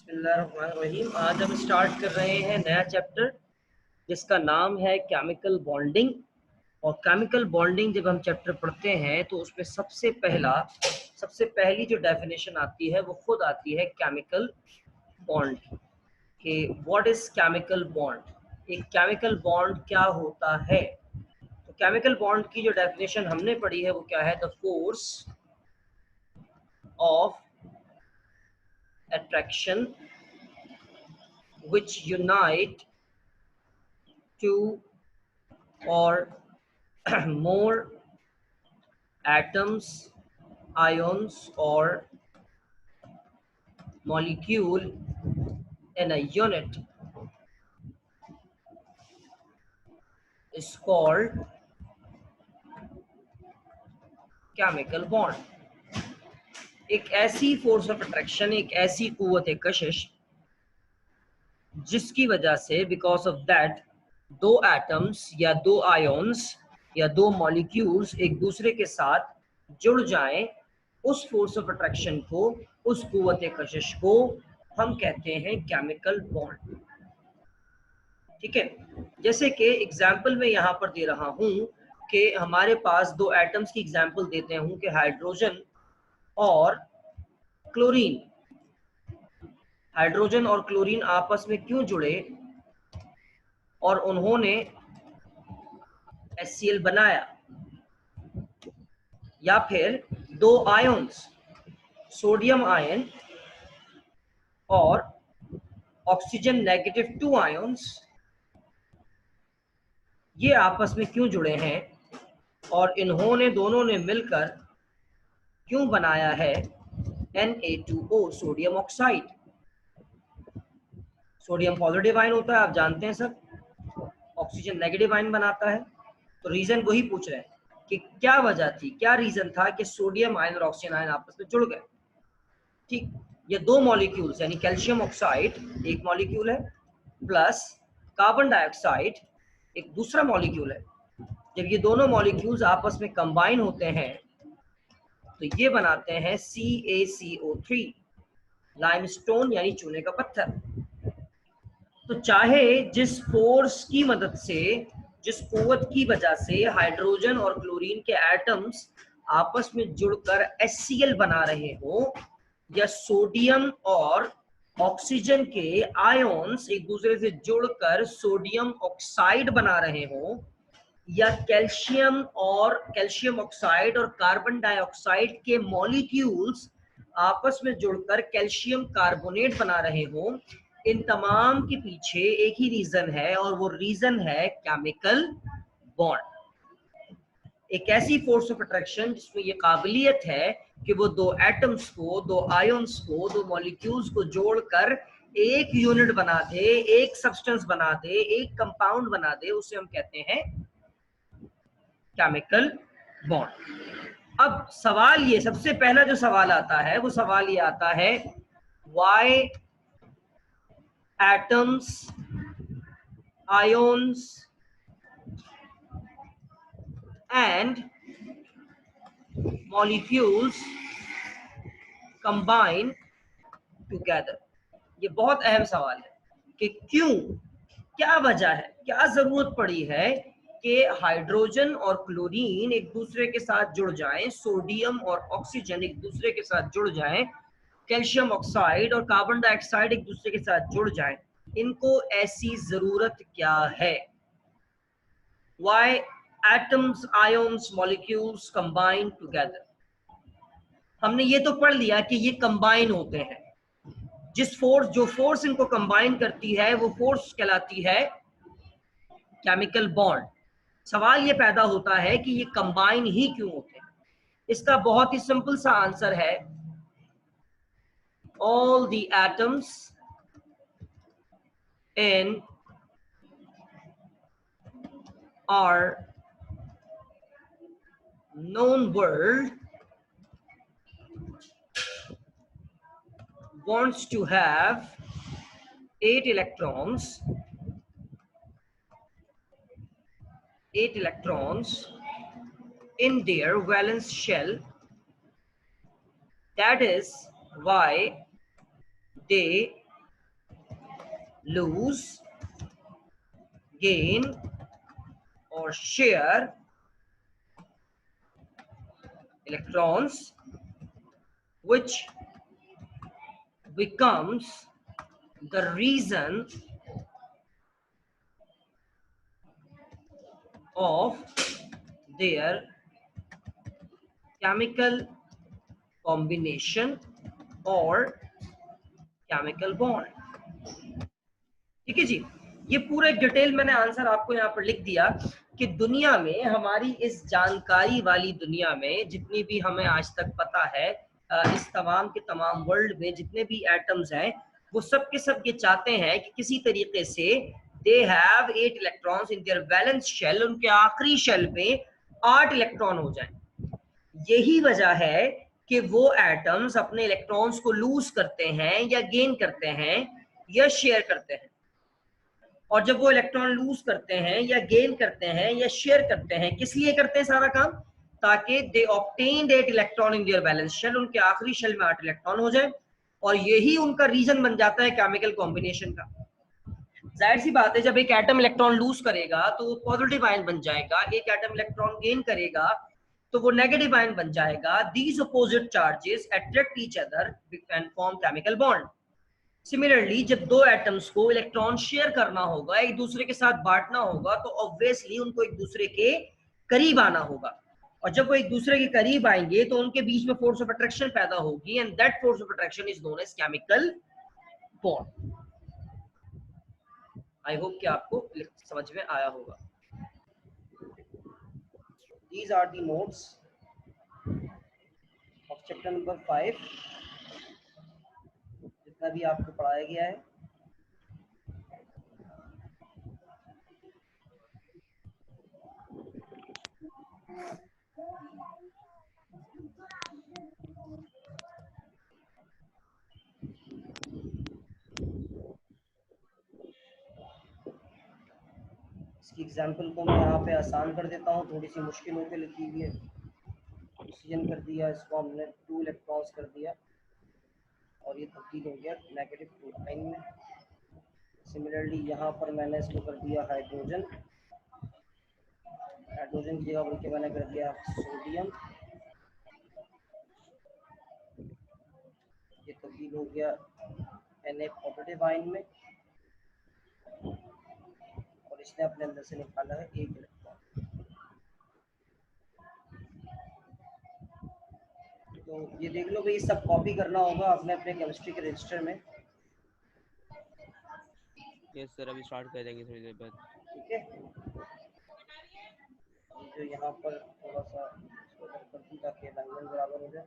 बिस्मिल्लाहिर्रहमानिर्रहीम। आज हम स्टार्ट कर रहे हैं नया चैप्टर जिसका नाम है केमिकल बॉन्डिंग। और केमिकल बॉन्डिंग जब हम चैप्टर पढ़ते हैं तो उसमें सबसे पहली जो डेफिनेशन आती है वो खुद आती है केमिकल बॉन्ड कि व्हाट इज केमिकल बॉन्ड, एक केमिकल बॉन्ड क्या होता है। तो केमिकल बॉन्ड की जो डेफिनेशन हमने पढ़ी है वो क्या है, the force of attraction which unite two or more atoms, ions or molecule in a unit is called chemical bond। एक ऐसी फोर्स ऑफ अट्रैक्शन, एक ऐसी कुव्वत कशिश जिसकी वजह से बिकॉज ऑफ दैट दो एटम्स या दो आयोन्स या दो मॉलिक्यूल्स एक दूसरे के साथ जुड़ जाएं, उस फोर्स ऑफ अट्रैक्शन को, उस कुव्वत कशिश को हम कहते हैं केमिकल बॉन्ड। ठीक है, जैसे कि एग्जाम्पल में यहाँ पर दे रहा हूँ कि हमारे पास दो एटम्स की एग्जाम्पल देते हूँ कि हाइड्रोजन और क्लोरीन। हाइड्रोजन और क्लोरीन आपस में क्यों जुड़े और उन्होंने HCl बनाया, या फिर दो आयंस सोडियम आयन और ऑक्सीजन नेगेटिव 2 आयंस ये आपस में क्यों जुड़े हैं और इन्होंने दोनों ने मिलकर क्यों बनाया है Na2O sodium oxide. Sodium positive ion होता है, आप जानते हैं सब, ऑक्सीजन नेगेटिव आयन बनाता है। तो रीजन वही पूछ रहे हैं कि क्या वजह थी, क्या रीजन था कि सोडियम आयन और ऑक्सीजन आयन आपस में जुड़ गए। ठीक, ये दो मॉलिक्यूल्स यानी कैल्शियम ऑक्साइड एक मॉलिक्यूल है प्लस कार्बन डाइऑक्साइड एक दूसरा मॉलिक्यूल है। जब ये दोनों मॉलिक्यूल्स आपस में कंबाइन होते हैं तो ये बनाते हैं CaCO3, लाइमस्टोन यानी चूने का पत्थर। तो चाहे जिस फोर्स की मदद से, जिस कुव्वत की वजह से हाइड्रोजन और क्लोरीन के एटम्स आपस में जुड़कर HCl बना रहे हो, या सोडियम और ऑक्सीजन के आयंस एक दूसरे से जुड़कर सोडियम ऑक्साइड बना रहे हो, या कैल्शियम ऑक्साइड और कार्बन डाइऑक्साइड के मॉलिक्यूल्स आपस में जुड़कर कैल्शियम कार्बोनेट बना रहे हो, इन तमाम के पीछे एक ही रीजन है और वो रीजन है केमिकल बॉन्ड। एक ऐसी फोर्स ऑफ अट्रैक्शन जिसमें ये काबिलियत है कि वो दो एटम्स को, दो आयंस को, दो मॉलिक्यूल्स को जोड़कर एक यूनिट बना दे, एक सब्सटेंस बना दे, एक कंपाउंड बना दे, उसे हम कहते हैं केमिकल बॉन्ड। अब सवाल ये, सबसे पहला जो सवाल आता है वो सवाल ये आता है, why atoms, ions and molecules combine together. ये बहुत अहम सवाल है कि क्यों, क्या वजह है, क्या जरूरत पड़ी है कि हाइड्रोजन और क्लोरीन एक दूसरे के साथ जुड़ जाएं, सोडियम और ऑक्सीजन एक दूसरे के साथ जुड़ जाएं, कैल्शियम ऑक्साइड और कार्बन डाइऑक्साइड एक दूसरे के साथ जुड़ जाएं। इनको ऐसी जरूरत क्या है? Why atoms, ions, molecules combine together? हमने ये तो पढ़ लिया कि ये कंबाइन होते हैं। जो फोर्स इनको कंबाइन करती है वो फोर्स कहलाती है केमिकल बॉन्ड। सवाल ये पैदा होता है कि ये कंबाइन ही क्यों होते हैं। इसका बहुत ही सिंपल सा आंसर है, all the atoms in our known world wants to have 8 electrons in their valence shell. That is why they lose, gain or share electrons, which becomes the reason of their chemical combination or chemical bond। ठीक है जी, ये पूरा एक detail मैंने answer आपको यहाँ पर लिख दिया कि दुनिया में, हमारी इस जानकारी वाली दुनिया में जितनी भी हमें आज तक पता है, इस तमाम के तमाम वर्ल्ड में जितने भी एटम्स हैं, वो सब के सब ये चाहते हैं कि किसी तरीके से they have 8 electrons in their valence shell, उनके आखिरी शेल पे 8 इलेक्ट्रॉन हो जाए। यही वजह है कि वो एटम्स अपने इलेक्ट्रॉन्स को लूज करते हैं या गेन करते हैं या शेयर करते हैं। और जब वो इलेक्ट्रॉन लूज करते हैं या गेन करते हैं या शेयर करते हैं, किस लिए करते हैं सारा काम? ताकि they obtained 8 electron in their valence shell, उनके आखिरी शेल में 8 इलेक्ट्रॉन हो जाए, और यही उनका रीजन बन जाता है केमिकल कॉम्बिनेशन का। जाहिर सी बात है, जब एक एटम इलेक्ट्रॉन लूज करेगा तो वो पॉजिटिव आयन बन जाएगा, एक एटम इलेक्ट्रॉन गेन करेगा तो वो नेगेटिव आयन बन जाएगा। These opposite charges attract each other and form chemical bond. Similarly, जब दो एटम्स को इलेक्ट्रॉन शेयर करना होगा, एक दूसरे के साथ बांटना होगा, तो ऑब्वियसली उनको एक दूसरे के करीब आना होगा, और जब वो एक दूसरे के करीब आएंगे तो उनके बीच में फोर्स ऑफ अट्रैक्शन पैदा होगी, and that force of attraction is known as chemical bond. I hope कि आपको समझ में आया होगा। These are the notes of chapter number 5, जितना भी आपको पढ़ाया गया है। इसकी एग्जाम्पल को मैं यहाँ पे आसान कर देता हूँ, थोड़ी सी मुश्किल होकर लिखी हुई है। ऑक्सीजन कर दिया, इसको हमने 2 इलेक्ट्रॉन्स कर दिया और ये तब्दील हो गया -2 आयन में। सिमिलरली यहाँ पर मैंने इसको कर दिया हाइड्रोजन, हाइड्रोजन की जगह बल्कि मैंने कर दिया सोडियम, ये तब्दील हो गया Na पॉजिटिव आयन में, और इसने अपने अंदर से निकाला है 1 इलेक्ट्रॉन। तो ये देख लो भाई, सब कॉपी करना होगा अपने अपने केमिस्ट्री के रजिस्टर में। यस सर, अभी स्टार्ट कर देंगे थोड़ी देर बाद। ठीक है, जो यहाँ पर थोड़ा सा कर दूं ताकि अलाइनमेंट बराबर हो जाए।